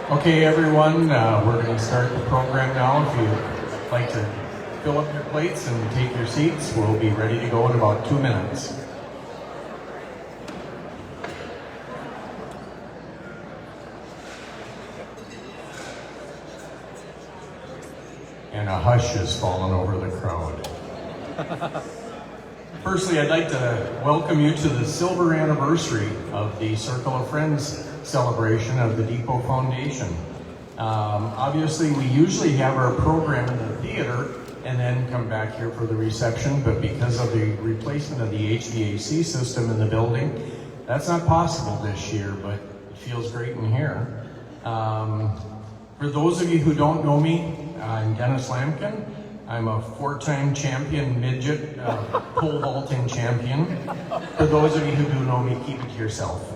Okay, everyone, we're going to start the program now. If you'd like to fill up your plates and take your seats, we'll be ready to go in about 2 minutes. And a hush has fallen over the crowd. Firstly, I'd like to welcome you to the silver anniversary of the Circle of Friends celebration of the Depot Foundation. Obviously, we usually have our program in the theater and then come back here for the reception, but because of the replacement of the HVAC system in the building, that's not possible this year, but it feels great in here. For those of you who don't know me, I'm Dennis Lampkin. I'm a 4-time champion midget, pole vaulting champion. For those of you who do know me, keep it to yourself.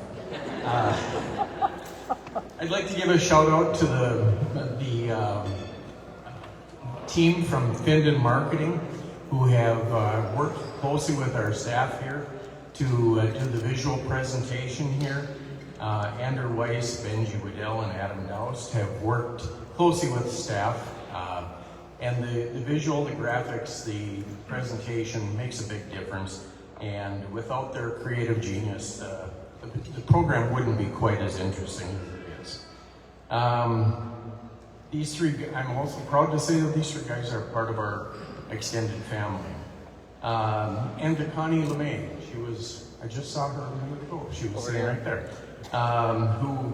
I'd like to give a shout out to the team from Finden Marketing who have worked closely with our staff here to do the visual presentation here. Andrew Weiss, Benji Waddell, and Adam Doust have worked closely with staff. And the visual, the graphics, the presentation makes a big difference. And without their creative genius, the program wouldn't be quite as interesting as it is. These three, I'm also proud to say that these three guys are part of our extended family. And to Connie LeMay, I just saw her a minute ago, she was sitting right there, who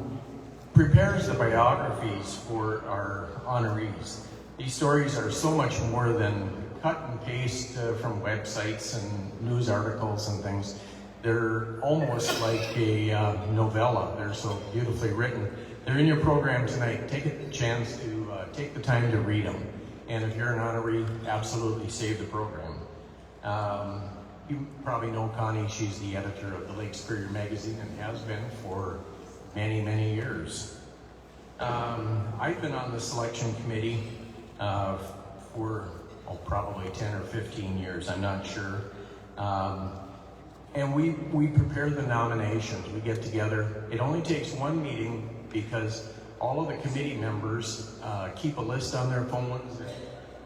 prepares the biographies for our honorees. These stories are so much more than cut and paste from websites and news articles and things. They're almost like a novella. They're so beautifully written. They're in your program tonight. Take a chance to take the time to read them. And if you're an honoree, absolutely save the program. You probably know Connie. She's the editor of the Lake Superior magazine and has been for many, many years. I've been on the selection committee for probably 10 or 15 years, I'm not sure. And we prepare the nominations. We get together. It only takes one meeting because all of the committee members keep a list on their phones,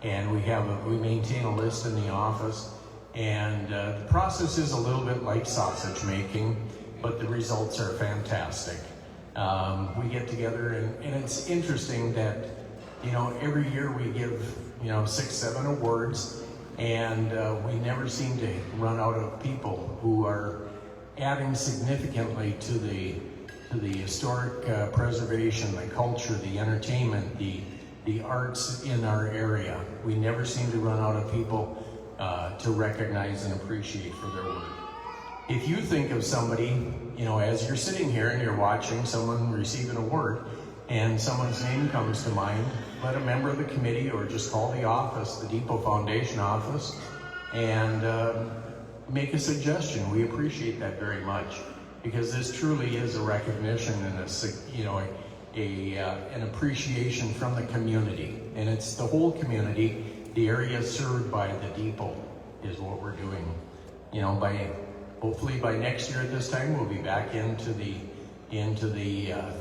and we maintain a list in the office. And the process is a little bit like sausage making, but the results are fantastic. We get together, and it's interesting that every year we give 6, 7 awards, and we never seem to run out of people who are adding significantly to the historic preservation, the culture, the entertainment, the arts in our area. We never seem to run out of people to recognize and appreciate for their work. If you think of somebody, as you're sitting here and you're watching someone receive an award, and someone's name comes to mind, let a member of the committee or just call the office, the Depot Foundation office, and make a suggestion. We appreciate that very much, because this truly is a recognition and an appreciation from the community. And it's the whole community. The area served by the Depot is what we're doing. Hopefully by next year at this time, we'll be back into the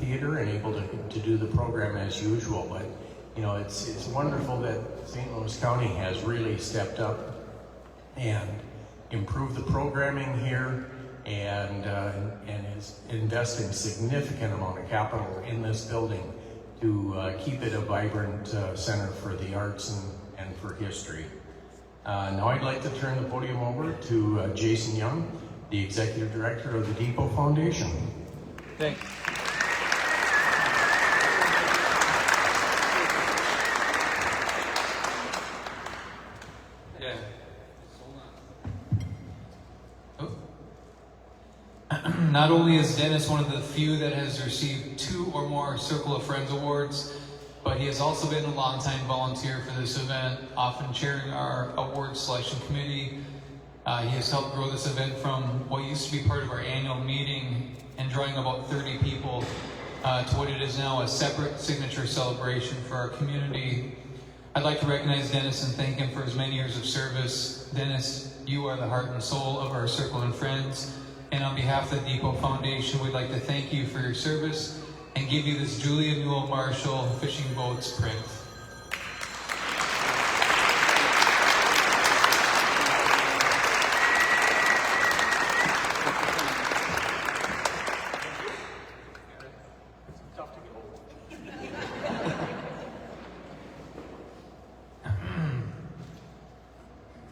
theater and able to do the program as usual. But it's wonderful that St. Louis County has really stepped up and improved the programming here, and is investing significant amount of capital in this building to keep it a vibrant center for the arts and for history. Now I'd like to turn the podium over to Jason Young, the Executive Director of the Depot Foundation. Thanks. Yeah. Not only is Dennis one of the few that has received 2 or more Circle of Friends awards, but he has also been a longtime volunteer for this event, often chairing our award selection committee. He has helped grow this event from what used to be part of our annual meeting and drawing about 30 people to what it is now, a separate signature celebration for our community. I'd like to recognize Dennis and thank him for his many years of service. Dennis, you are the heart and soul of our Circle and Friends, and on behalf of the Depot Foundation, we'd like to thank you for your service and give you this Julia Newell Marshall Fishing Boats print.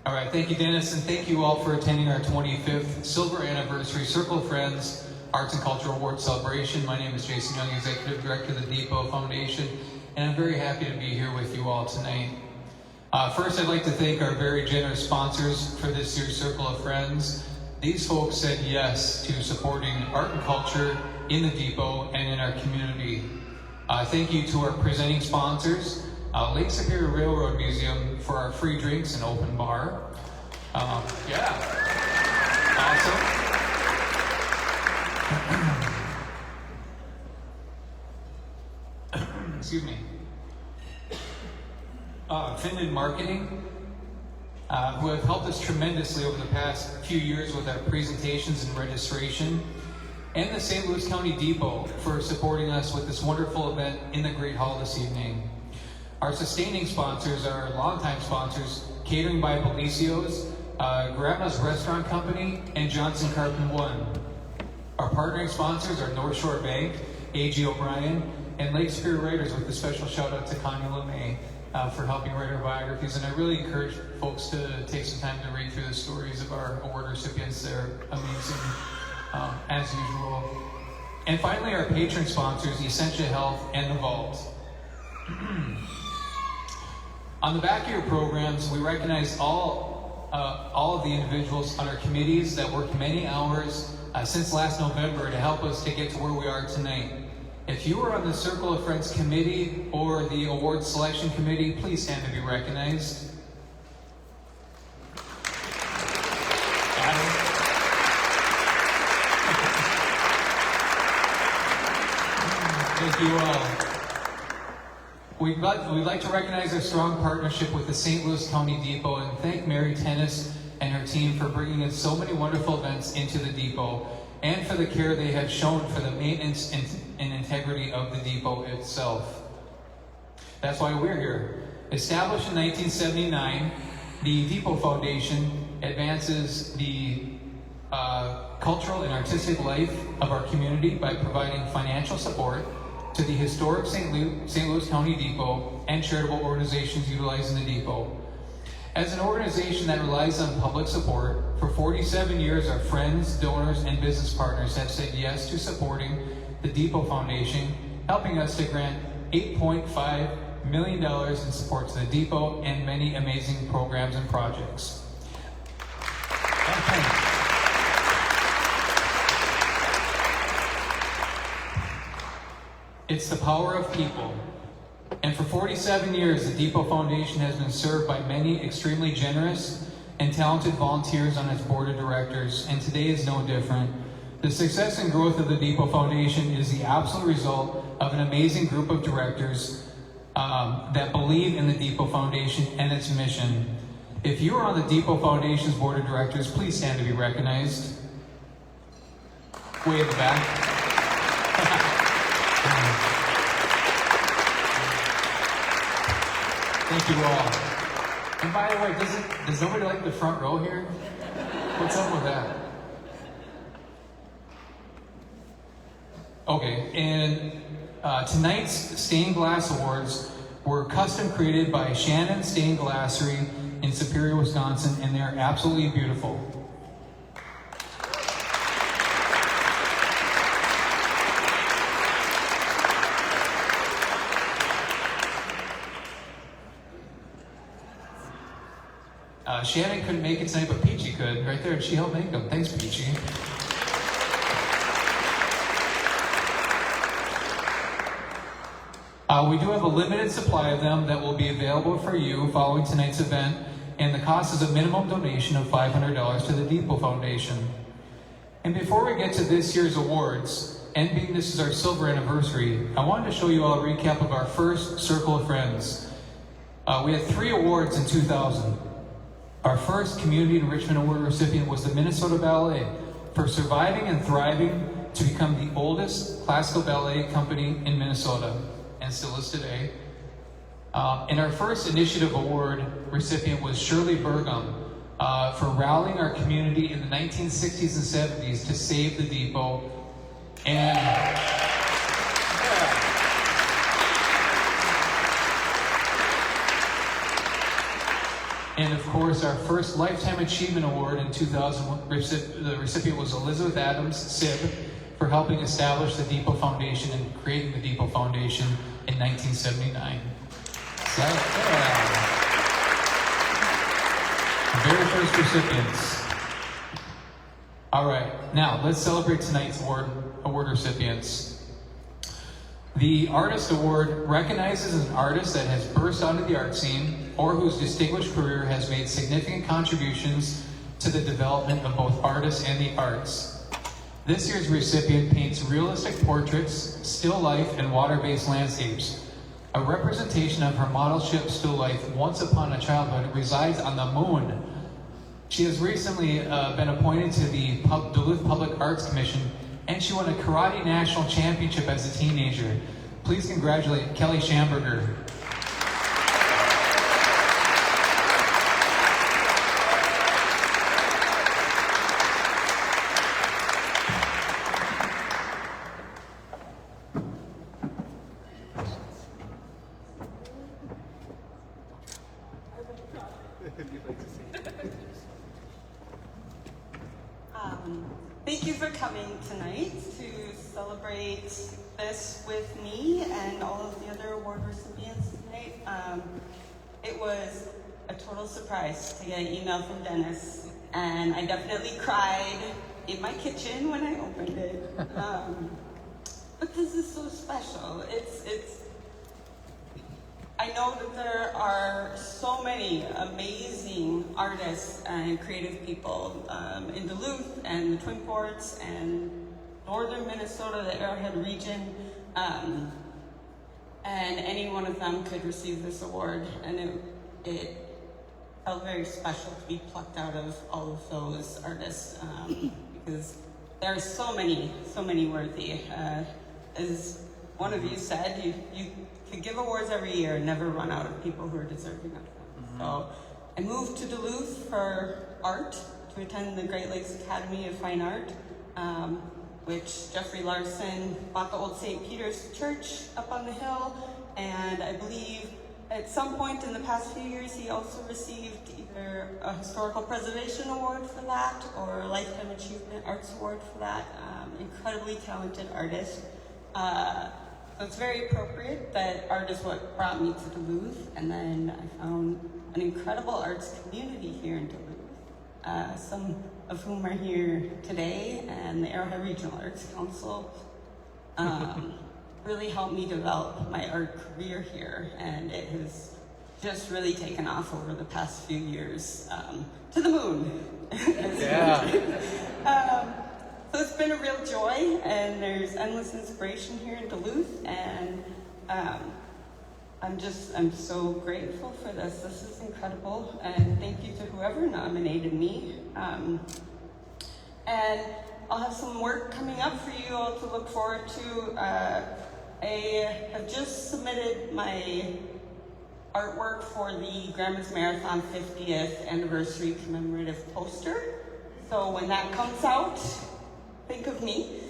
All right, thank you, Dennis, and thank you all for attending our 25th Silver Anniversary Circle of Friends Arts and Cultural Awards celebration. My name is Jason Young, Executive Director of the Depot Foundation, and I'm very happy to be here with you all tonight. First, I'd like to thank our very generous sponsors for this year's Circle of Friends. These folks said yes to supporting art and culture in the Depot and in our community. Thank you to our presenting sponsors, Lake Superior Railroad Museum for our free drinks and open bar. Yeah, awesome. Excuse me. Findon Marketing, who have helped us tremendously over the past few years with our presentations and registration, and the St. Louis County Depot for supporting us with this wonderful event in the Great Hall this evening. Our sustaining sponsors are longtime sponsors, Catering by Belicios, Grandma's Restaurant Company, and Johnson Carpenter One. Our partnering sponsors are North Shore Bank, A.G. O'Brien, and Lake Superior Writers, with a special shout out to Connie LeMay for helping write our biographies. And I really encourage folks to take some time to read through the stories of our award recipients. They're amazing, as usual. And finally, our patron sponsors, Essentia Health and The Vault. On the back of your programs, we recognize all of the individuals on our committees that worked many hours since last November to help us to get to where we are tonight. If you are on the Circle of Friends Committee or the Award Selection Committee, please stand to be recognized. Adam. Thank you all. We'd like to recognize our strong partnership with the St. Louis County Depot and thank Mary Tennis and her team for bringing in so many wonderful events into the Depot and for the care they have shown for the maintenance and integrity of the Depot itself. That's why we're here. Established in 1979, the Depot Foundation advances the cultural and artistic life of our community by providing financial support to the historic St. Louis County Depot and charitable organizations utilizing the Depot. As an organization that relies on public support, for 47 years our friends, donors, and business partners have said yes to supporting the Depot Foundation, helping us to grant $8.5 million in support to the Depot and many amazing programs and projects. It's the power of people. And for 47 years, the Depot Foundation has been served by many extremely generous and talented volunteers on its board of directors, and today is no different. The success and growth of the Depot Foundation is the absolute result of an amazing group of directors that believe in the Depot Foundation and its mission. If you are on the Depot Foundation's board of directors, please stand to be recognized. Way in the back. Thank you all. And by the way, does nobody like the front row here? What's up with that? Okay, and tonight's stained glass awards were custom created by Shannon Stained Glassery in Superior, Wisconsin, and they're absolutely beautiful. Shannon couldn't make it tonight, but Peachy could, right there, and she helped make them. Thanks, Peachy. We do have a limited supply of them that will be available for you following tonight's event, and the cost is a minimum donation of $500 to the Depot Foundation. And before we get to this year's awards, and being this is our silver anniversary, I wanted to show you all a recap of our first Circle of Friends. We had 3 awards in 2000. Our first Community Enrichment Award recipient was the Minnesota Ballet for surviving and thriving to become the oldest classical ballet company in Minnesota, and still is today. And our first initiative award recipient was Shirley Burgum for rallying our community in the 1960s and 70s to save the depot. And of course, our first Lifetime Achievement Award in 2001, the recipient was Elizabeth Adams, SIB, for helping establish the Depot Foundation and creating the Depot Foundation in 1979. So, very first recipients. All right, now let's celebrate tonight's award recipients. The Artist Award recognizes an artist that has burst onto the art scene or whose distinguished career has made significant contributions to the development of both artists and the arts. This year's recipient paints realistic portraits, still life, and water-based landscapes. A representation of her model ship still life, Once Upon a Childhood, resides on the moon. She has recently been appointed to the Duluth Public Arts Commission, and she won a Karate National Championship as a teenager. Please congratulate Kelly Schamberger. Thank you for coming tonight to celebrate this with me and all of the other award recipients tonight. It was a total surprise to get an email from Dennis, and I definitely cried in my kitchen when I opened it. But this is so special. I know that there are so many amazing artists and creative people in Duluth and the Twin Ports and northern Minnesota, the Arrowhead region, and any one of them could receive this award, and it felt very special to be plucked out of all of those artists because there are so many worthy. As one of you said, you could give awards every year and never run out of people who are deserving of them. Mm-hmm. So I moved to Duluth for art, to attend the Great Lakes Academy of Fine Art, which Jeffrey Larson bought the old St. Peter's Church up on the hill, and I believe at some point in the past few years he also received either a Historical Preservation Award for that or a Lifetime Achievement Arts Award for that. Incredibly talented artist. So it's very appropriate that art is what brought me to Duluth, and then I found an incredible arts community here in Duluth, some of whom are here today, and the Arrowhead Regional Arts Council really helped me develop my art career here, and it has just really taken off over the past few years, to the moon. Yeah. So it's been a real joy, and there's endless inspiration here in Duluth, and I'm so grateful for this. This is incredible, and thank you to whoever nominated me. And I'll have some work coming up for you all to look forward to. I have just submitted my artwork for the Grand Rapids Marathon 50th anniversary commemorative poster. So when that comes out, think of me.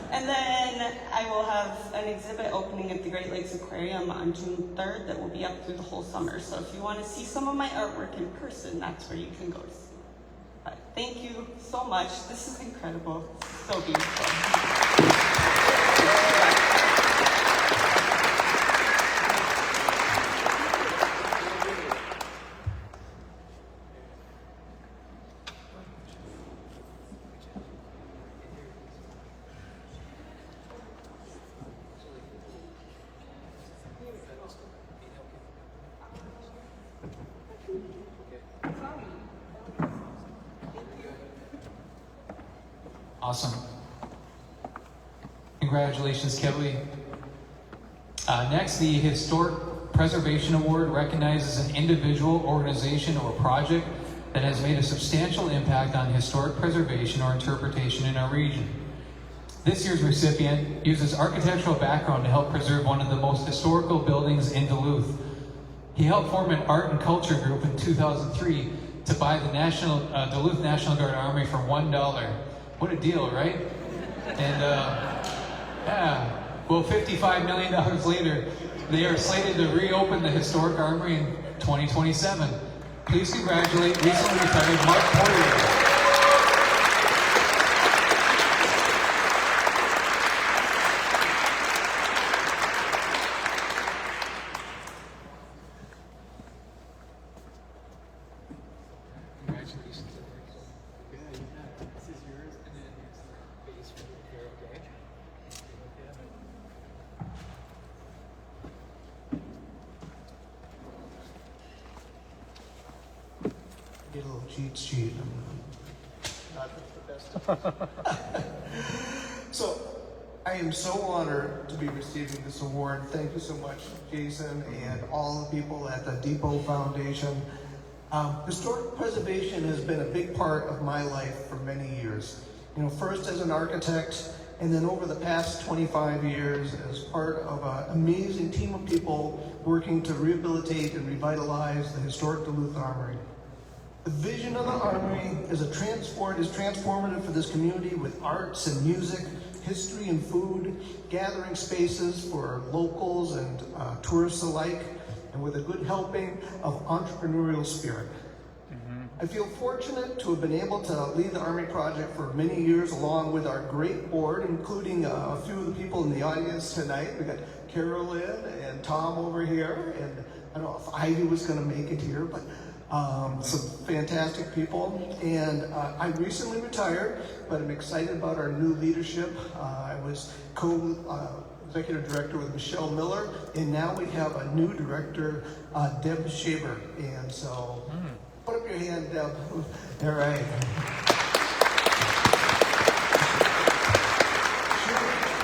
And then I will have an exhibit opening at the Great Lakes Aquarium on June 3rd that will be up through the whole summer. So if you want to see some of my artwork in person, that's where you can go to see. But thank you so much. This is incredible. So beautiful. Awesome. Congratulations, Kelly. Next, the Historic Preservation Award recognizes an individual, organization, or project that has made a substantial impact on historic preservation or interpretation in our region. This year's recipient uses architectural background to help preserve one of the most historical buildings in Duluth. He helped form an art and culture group in 2003 to buy the Duluth National Guard Armory for $1. What a deal, right? And well, $55 million later, they are slated to reopen the historic armory in 2027. Please congratulate recently retired Mark Poirier. Get a little cheat sheet. Not the best. So, I am so honored to be receiving this award. Thank you so much, Jason, and all the people at the Depot Foundation. Historic preservation has been a big part of my life for many years. You know, first as an architect, and then over the past 25 years as part of an amazing team of people working to rehabilitate and revitalize the historic Duluth Armory. The vision of the Armory is transformative for this community with arts and music, history and food, gathering spaces for locals and tourists alike, and with a good helping of entrepreneurial spirit. I feel fortunate to have been able to lead the Armory project for many years along with our great board, including a few of the people in the audience tonight. We got Carolyn and Tom over here, and I don't know if Ivy was going to make it here, but some fantastic people. And I recently retired, but I'm excited about our new leadership. I was co-executive director with Michelle Miller, and now we have a new director, Deb Shaver. And so, put up your hand, Deb. All right.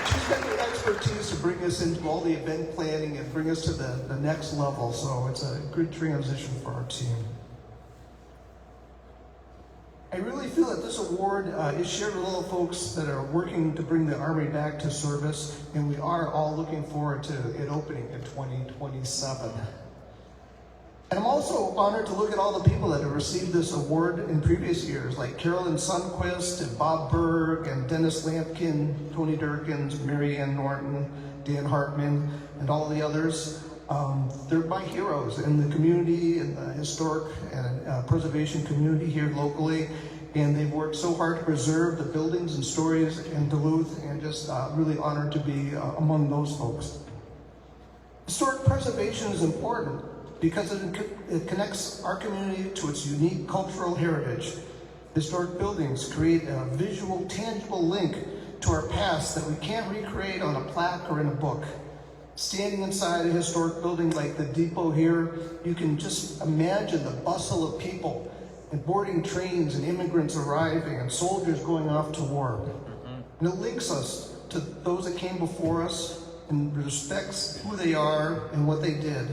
She's got the expertise to bring us into all the event planning and bring us to the next level. So it's a good transition for our team. I really feel that this award is shared with all the folks that are working to bring the Armory back to service, and we are all looking forward to it opening in 2027. And I'm also honored to look at all the people that have received this award in previous years, like Carolyn Sundquist and Bob Berg and Dennis Lampkin, Tony Durkins, Mary Ann Norton, Dan Hartman, and all the others. They're my heroes in the community, in the historic and preservation community here locally, and they've worked so hard to preserve the buildings and stories in Duluth, and just really honored to be among those folks. Historic preservation is important because it connects our community to its unique cultural heritage. Historic buildings create a visual, tangible link to our past that we can't recreate on a plaque or in a book. Standing inside a historic building like the Depot here, you can just imagine the bustle of people and boarding trains and immigrants arriving and soldiers going off to war. And it links us to those that came before us and respects who they are and what they did.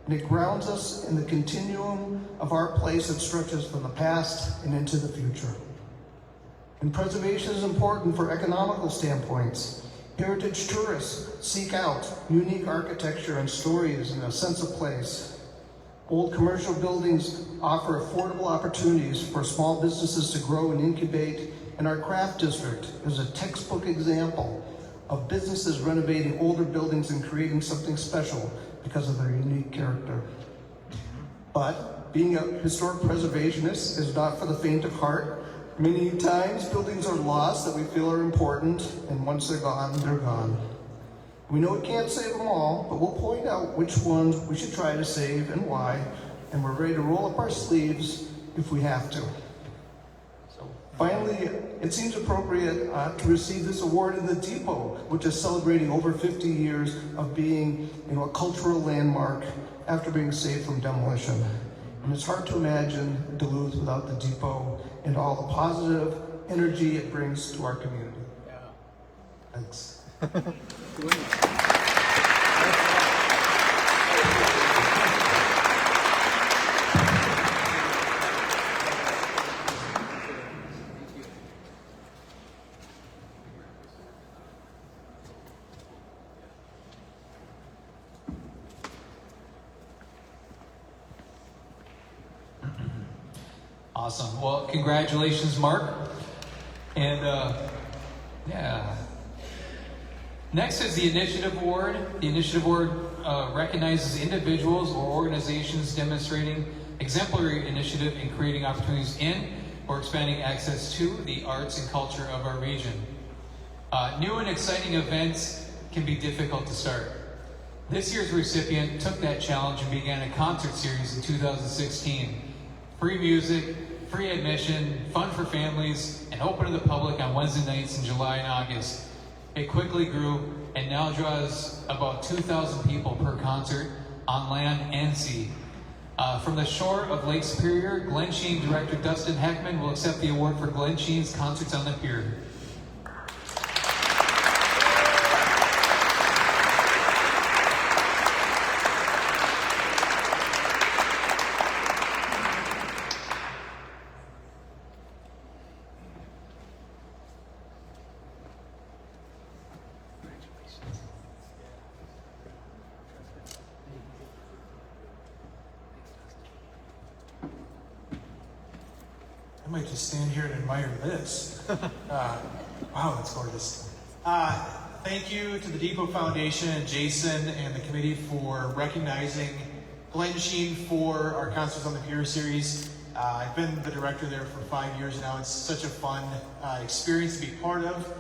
And it grounds us in the continuum of our place that stretches from the past and into the future. And preservation is important for economical standpoints. Heritage tourists seek out unique architecture and stories and a sense of place. Old commercial buildings offer affordable opportunities for small businesses to grow and incubate, and our craft district is a textbook example of businesses renovating older buildings and creating something special because of their unique character. But being a historic preservationist is not for the faint of heart. Many times, buildings are lost that we feel are important, and once they're gone, they're gone. We know we can't save them all, but we'll point out which ones we should try to save and why, and we're ready to roll up our sleeves if we have to. So, finally, it seems appropriate to receive this award in the Depot, which is celebrating over 50 years of being, a cultural landmark after being saved from demolition. And it's hard to imagine Duluth without the Depot and all the positive energy it brings to our community. Yeah. Thanks. Awesome. Well, congratulations, Mark. And yeah. Next is the Initiative Award. The Initiative Award recognizes individuals or organizations demonstrating exemplary initiative in creating opportunities in or expanding access to the arts and culture of our region. New and exciting events can be difficult to start. This year's recipient took that challenge and began a concert series in 2016. Free music, free admission, fun for families, and open to the public on Wednesday nights in July and August. It quickly grew and now draws about 2,000 people per concert on land and sea. From the shore of Lake Superior, Glen Sheen director Dustin Heckman will accept the award for Glen Sheen's Concerts on the Pier. I might just stand here and admire this. Wow, that's gorgeous. Thank you to the Depot Foundation and Jason and the committee for recognizing Glen Sheen for our Concerts on the Pier series. I've been the director there for 5 years now. It's such a fun experience to be part of.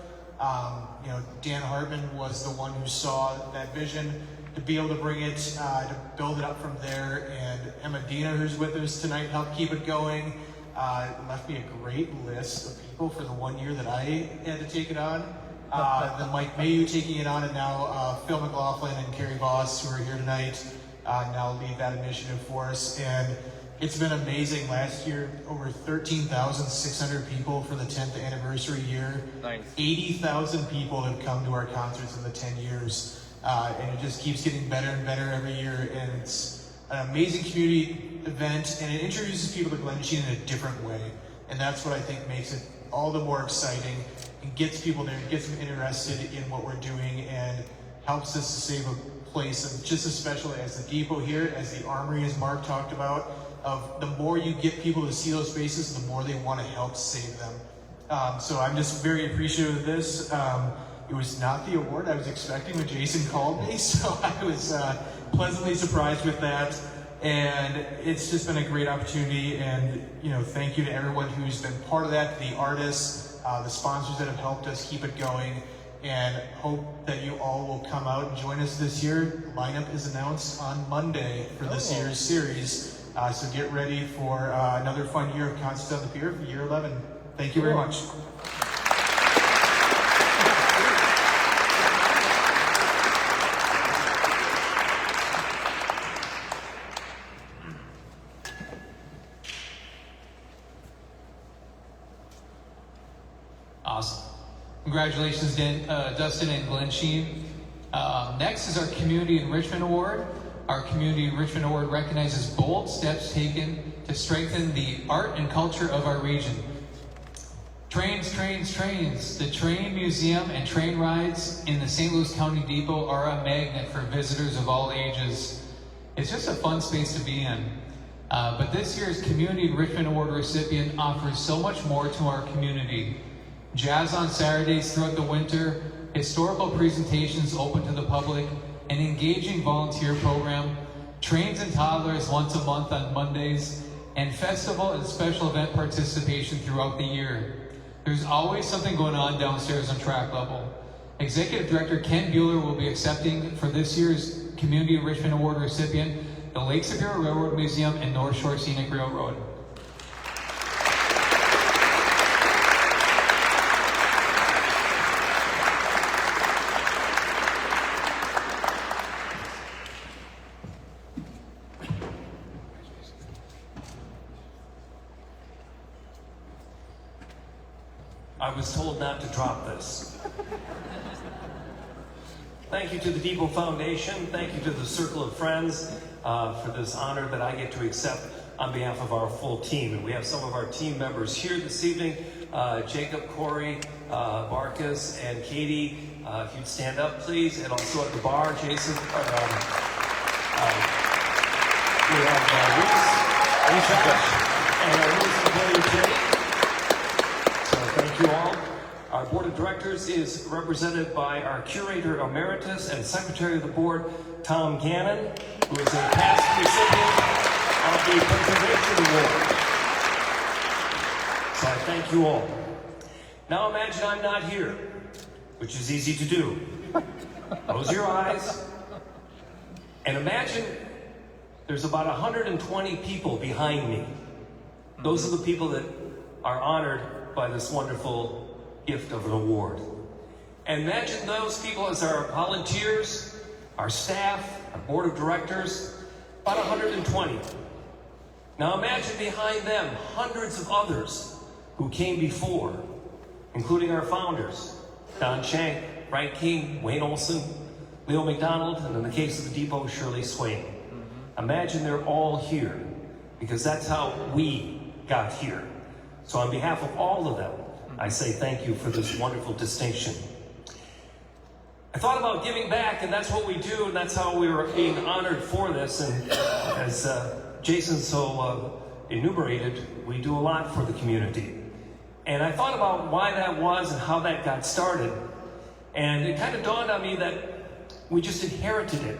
Dan Hartman was the one who saw that vision to be able to bring it, to build it up from there. And Emma Dina, who's with us tonight, helped keep it going. Left me a great list of people for the 1 year that I had to take it on. Then Mike Mayu taking it on, and now Phil McLaughlin and Carrie Voss, who are here tonight, now lead that initiative for us. And it's been amazing. Last year, over 13,600 people for the 10th anniversary year. Nice. 80,000 people have come to our concerts in the 10 years. And it just keeps getting better and better every year. And it's an amazing community event, and it introduces people to Glen Sheen in a different way. And that's what I think makes it all the more exciting and gets people there, gets them interested in what we're doing, and helps us to save a place, and just especially as the Depot here, as the Armory, as Mark talked about, of the more you get people to see those spaces, the more they want to help save them. So I'm just very appreciative of this. It was not the award I was expecting when Jason called me, so I was pleasantly surprised with that. And it's just been a great opportunity, and thank you to everyone who's been part of that, the artists, the sponsors that have helped us keep it going, and hope that you all will come out and join us this year. The lineup is announced on Monday for this year's series, so get ready for another fun year of Concerts on the Pier for year 11. Thank you very much. Awesome. Congratulations, Dustin and Glen Sheen. Next is our Community Enrichment Award. Our Community Enrichment Award recognizes bold steps taken to strengthen the art and culture of our region. Trains, trains, trains. The train museum and train rides in the St. Louis County Depot are a magnet for visitors of all ages. It's just a fun space to be in. But this year's Community Enrichment Award recipient offers so much more to our community. Jazz on Saturdays throughout the winter, historical presentations open to the public, an engaging volunteer program, trains and toddlers once a month on Mondays, and festival and special event participation throughout the year. There's always something going on downstairs on track level. Executive Director Ken Bueller will be accepting for this year's Community Enrichment Award recipient the Lake Superior Railroad Museum and North Shore Scenic Railroad. I was told not to drop this. Thank you to the Depot Foundation. Thank you to the Circle of Friends for this honor that I get to accept on behalf of our full team. And we have some of our team members here this evening. Jacob, Corey, Marcus, and Katie. If you'd stand up, please. And also at the bar, Jason. We have Reese. and our newest employee, Jay. So thank you all. Our board of directors is represented by our curator emeritus and secretary of the board, Tom Gannon, who is a past recipient of the Preservation Award. So I thank you all. Now imagine I'm not here, which is easy to do. Close your eyes and imagine there's about 120 people behind me. Those are the people that are honored by this wonderful gift of an award. And imagine those people as our volunteers, our staff, our board of directors, about 120. Now imagine behind them hundreds of others who came before, including our founders, Don Shank, Frank King, Wayne Olson, Leo McDonald, and in the case of the depot, Shirley Swain. Imagine they're all here, because that's how we got here. So on behalf of all of them, I say thank you for this wonderful distinction. I thought about giving back, and that's what we do, and that's how we were being honored for this. And as Jason so enumerated, we do a lot for the community. And I thought about why that was and how that got started. And it kind of dawned on me that we just inherited it.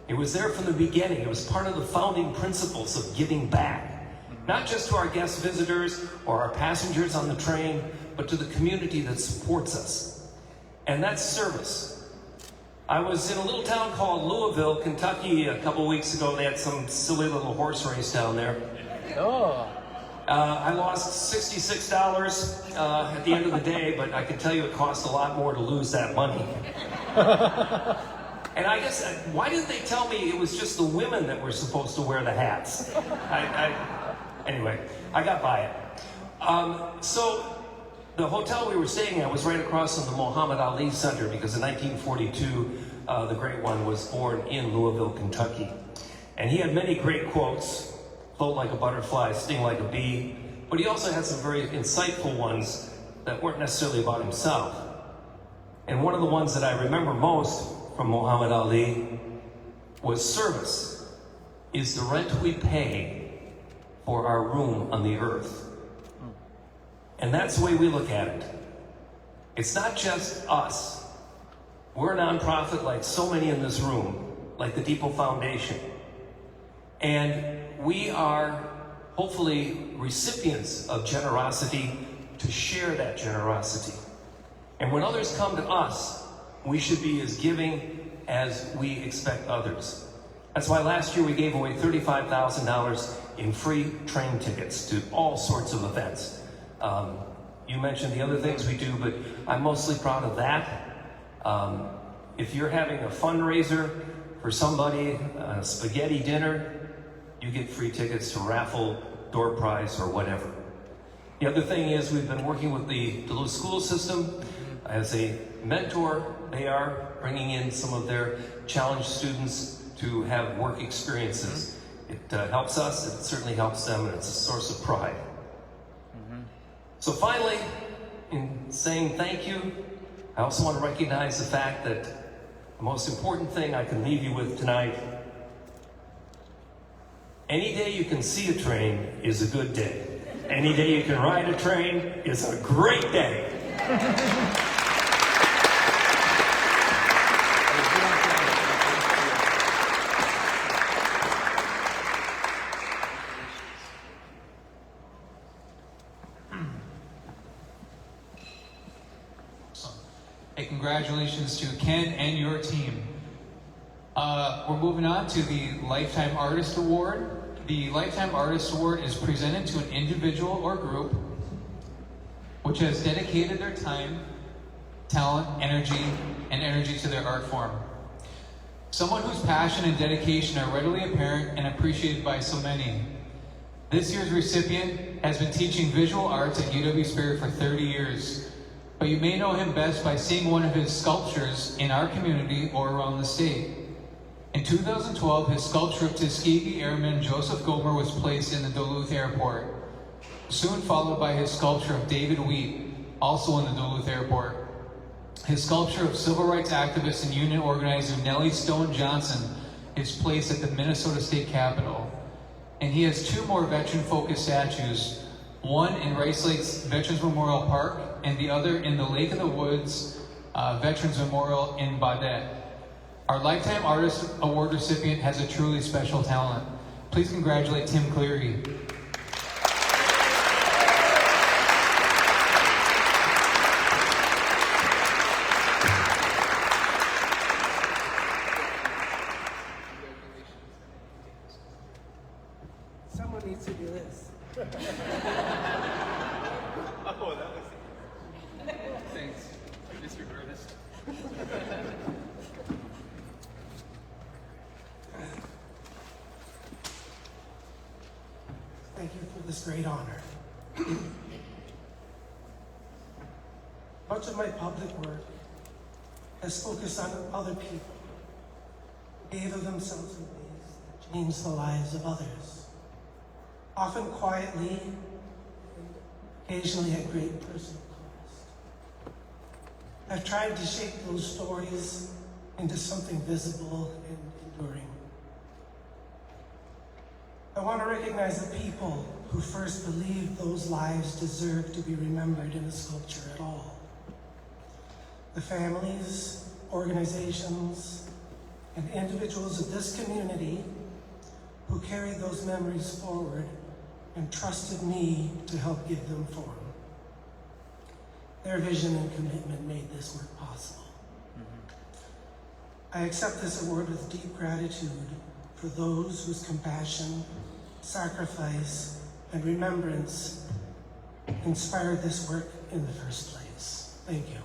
It was there from the beginning. It was part of the founding principles of giving back. Not just to our guest visitors or our passengers on the train, but to the community that supports us. And that's service. I was in a little town called Louisville, Kentucky a couple weeks ago. They had some silly little horse race down there. I lost $66 at the end of the day, but I can tell you it cost a lot more to lose that money. And I guess, why didn't they tell me it was just the women that were supposed to wear the hats? Anyway, I got by it. So the hotel we were staying at was right across from the Muhammad Ali Center, because in 1942, the great one was born in Louisville, Kentucky. And he had many great quotes: float like a butterfly, sting like a bee. But he also had some very insightful ones that weren't necessarily about himself. And one of the ones that I remember most from Muhammad Ali was, service is the rent we pay for our room on the earth. And that's the way we look at it. It's not just us. We're a nonprofit like so many in this room, like the Depot Foundation. And we are hopefully recipients of generosity to share that generosity. And when others come to us, we should be as giving as we expect others. That's why last year we gave away $35,000 in free train tickets to all sorts of events. You mentioned the other things we do, but I'm mostly proud of that. If you're having a fundraiser for somebody, a spaghetti dinner, you get free tickets to raffle, door prize, or whatever. The other thing is, we've been working with the Duluth school system as a mentor. They are bringing in some of their challenged students to have work experiences. It helps us, it certainly helps them, and it's a source of pride. So finally, in saying thank you, I also want to recognize the fact that the most important thing I can leave you with tonight: any day you can see a train is a good day. Any day you can ride a train is a great day. Hey, congratulations to Ken and your team. We're moving on to the Lifetime Artist Award. The Lifetime Artist Award is presented to an individual or group which has dedicated their time, talent, and energy to their art form. Someone whose passion and dedication are readily apparent and appreciated by so many. This year's recipient has been teaching visual arts at UW Spirit for 30 years, but you may know him best by seeing one of his sculptures in our community or around the state. In 2012, his sculpture of Tuskegee Airman Joseph Gomer was placed in the Duluth Airport, soon followed by his sculpture of David Wheat, also in the Duluth Airport. His sculpture of civil rights activist and union organizer Nellie Stone Johnson is placed at the Minnesota State Capitol. And he has 2 more veteran-focused statues, one in Rice Lake's Veterans Memorial Park and the other in the Lake of the Woods Veterans Memorial in Baudette. Our Lifetime Artist Award recipient has a truly special talent. Please congratulate Tim Cleary. Someone needs to do this. Thanks, Mr. Curtis. Thank you for this great honor. Much of my public work has focused on other people who gave of themselves in ways that changed the lives of others, often quietly, and occasionally at great personal cost. I've tried to shape those stories into something visible and enduring. I want to recognize the people who first believed those lives deserve to be remembered in a sculpture at all. The families, organizations, and individuals of this community who carried those memories forward and trusted me to help give them form. Their vision and commitment made this work possible. I accept this award with deep gratitude for those whose compassion, sacrifice, and remembrance inspired this work in the first place. Thank you.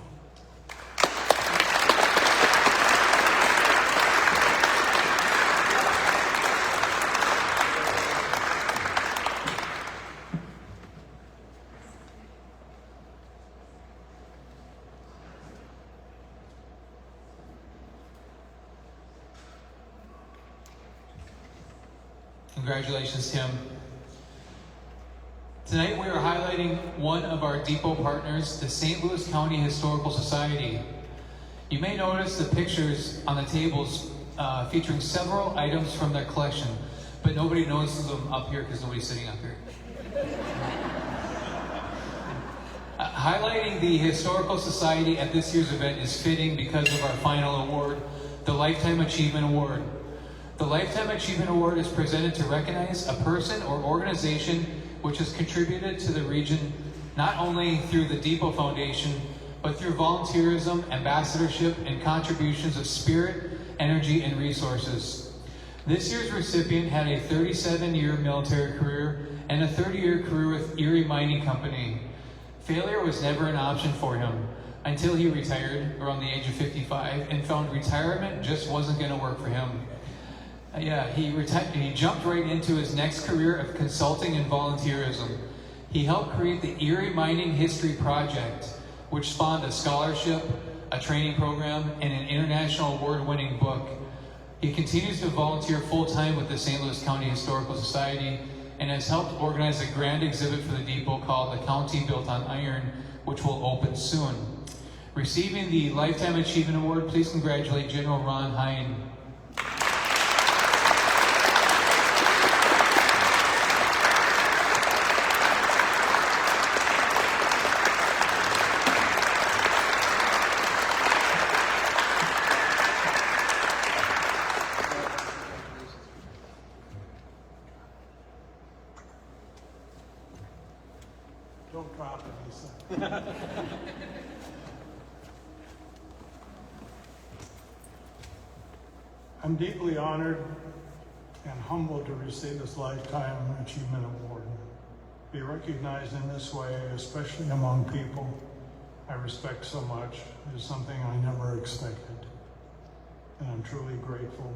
Congratulations, Tim. Tonight we are highlighting one of our depot partners, the St. Louis County Historical Society. You may notice the pictures on the tables featuring several items from their collection, but nobody notices them up here because nobody's sitting up here. Highlighting the Historical Society at this year's event is fitting because of our final award, the Lifetime Achievement Award. The Lifetime Achievement Award is presented to recognize a person or organization which has contributed to the region not only through the Depot Foundation, but through volunteerism, ambassadorship, and contributions of spirit, energy, and resources. This year's recipient had a 37-year military career and a 30-year career with Erie Mining Company. Failure was never an option for him until he retired around the age of 55 and found retirement just wasn't going to work for him. He jumped right into his next career of consulting and volunteerism. He helped create the Erie Mining History Project, which spawned a scholarship, a training program, and an international award-winning book. He continues to volunteer full-time with the St. Louis County Historical Society and has helped organize a grand exhibit for the depot called The County Built on Iron, which will open soon. Receiving the Lifetime Achievement Award, please congratulate General Ron Hine. Don't drop it, Lisa. I'm deeply honored and humbled to receive this Lifetime Achievement Award. Be recognized in this way, especially among people I respect so much, is something I never expected, and I'm truly grateful.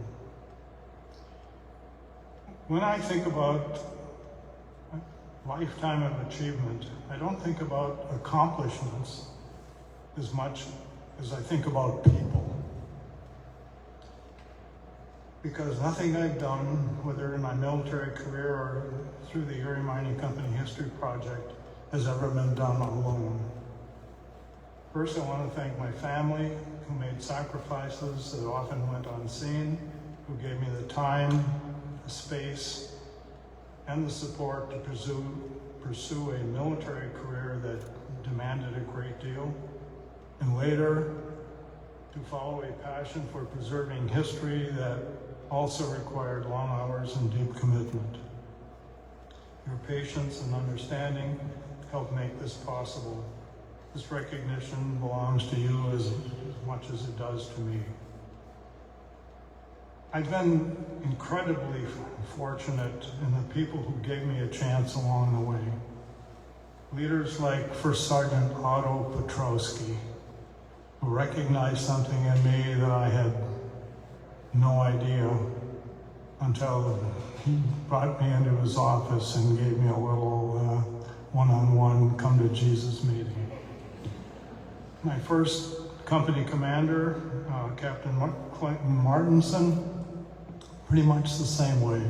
When I think about lifetime of achievement, I don't think about accomplishments as much as I think about people. Because nothing I've done, whether in my military career or through the Erie Mining Company History Project, has ever been done alone. First, I want to thank my family, who made sacrifices that often went unseen, who gave me the time, the space, and the support to pursue a military career that demanded a great deal, and later to follow a passion for preserving history that also required long hours and deep commitment. Your patience and understanding helped make this possible. This recognition belongs to you as much as it does to me. I've been incredibly fortunate in the people who gave me a chance along the way. Leaders like First Sergeant Otto Petrowski, who recognized something in me that I had no idea until he brought me into his office and gave me a little one-on-one come to Jesus meeting. My first company commander, Captain Clinton Martinson, pretty much the same way.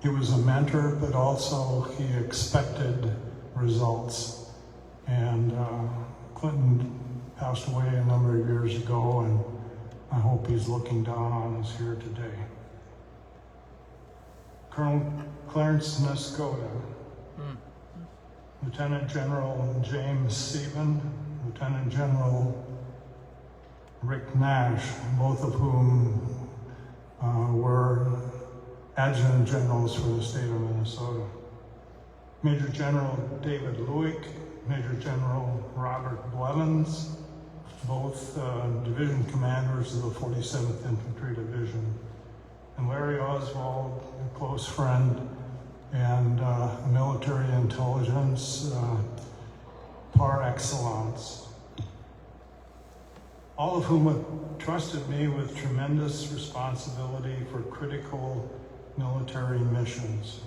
He was a mentor, but also he expected results. And Clinton passed away a number of years ago, and I hope he's looking down on us here today. Colonel Clarence Nescoda, Lieutenant General James Seaman, Lieutenant General Rick Nash, both of whom were adjutant generals for the state of Minnesota. Major General David Lewick, Major General Robert Blevins, both division commanders of the 47th Infantry Division. And Larry Oswald, a close friend and military intelligence par excellence. All of whom have trusted me with tremendous responsibility for critical military missions.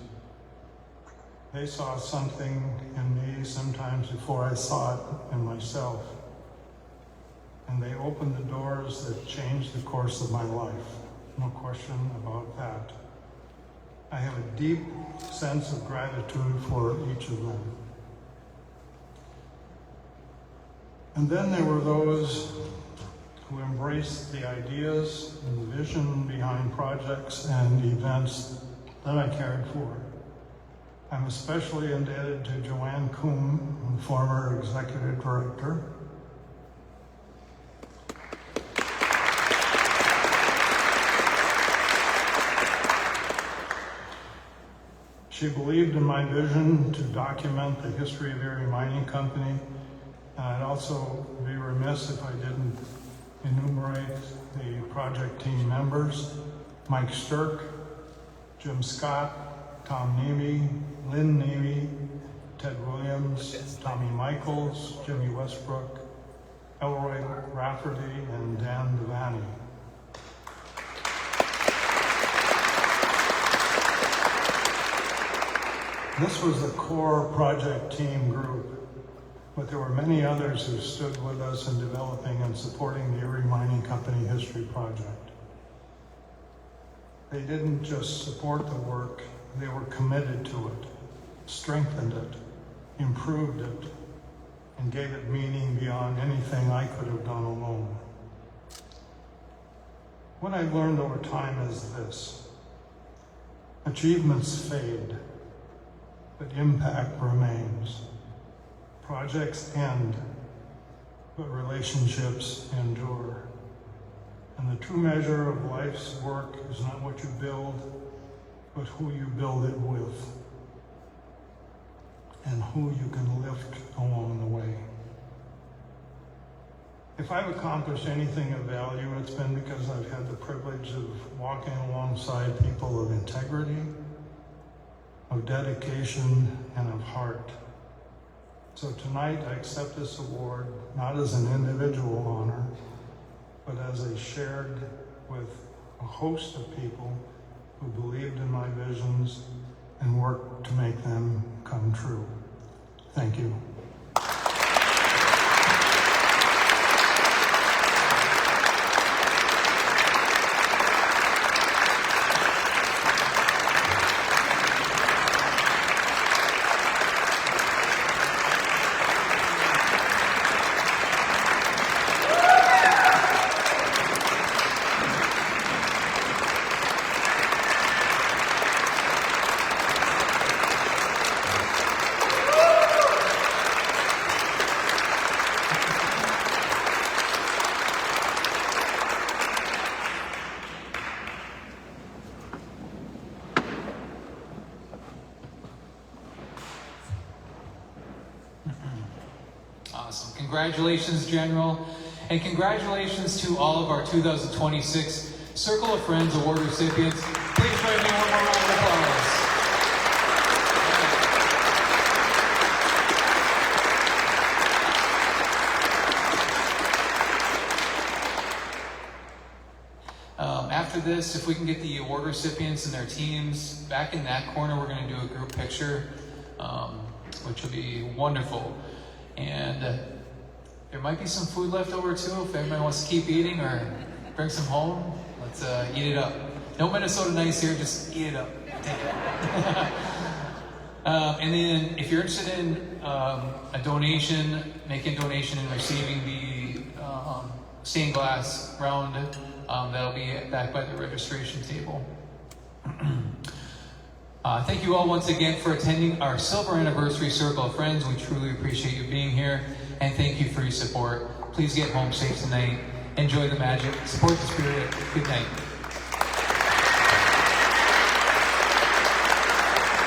They saw something in me sometimes before I saw it in myself. And they opened the doors that changed the course of my life. No question about that. I have a deep sense of gratitude for each of them. And then there were those who embraced the ideas and the vision behind projects and events that I cared for. I'm especially indebted to Joanne Kuhn, former executive director. She believed in my vision to document the history of Erie Mining Company, and I'd also be remiss if I didn't enumerate the project team members: Mike Sturck, Jim Scott, Tom Nemi, Lynn Nemi, Ted Williams, Tommy Michaels, Jimmy Westbrook, Elroy Rafferty, and Dan Devaney. This was the core project team group, but there were many others who stood with us in developing and supporting the Erie Mining Company History Project. They didn't just support the work, they were committed to it, strengthened it, improved it, and gave it meaning beyond anything I could have done alone. What I've learned over time is this: achievements fade, but impact remains. Projects end, but relationships endure. And the true measure of life's work is not what you build, but who you build it with, and who you can lift along the way. If I've accomplished anything of value, it's been because I've had the privilege of walking alongside people of integrity, of dedication, and of heart. So tonight I accept this award not as an individual honor, but as a shared with a host of people who believed in my visions and worked to make them come true. Thank you. Congratulations, General, and congratulations to all of our 2026 Circle of Friends Award recipients. Please join me in one more round of applause. After this, if we can get the award recipients and their teams back in that corner, we're going to do a group picture, which will be wonderful. And there might be some food left over too, if everybody wants to keep eating or bring some home. Let's eat it up. No Minnesota Nice here, just eat it up. Take it. And then if you're interested in a donation, making a donation and receiving the stained glass round, that'll be back by the registration table. Thank you all once again for attending our Silver Anniversary Circle of Friends. We truly appreciate you being here, and thank you for your support. Please get home safe tonight. Enjoy the magic. Support the spirit. Good night.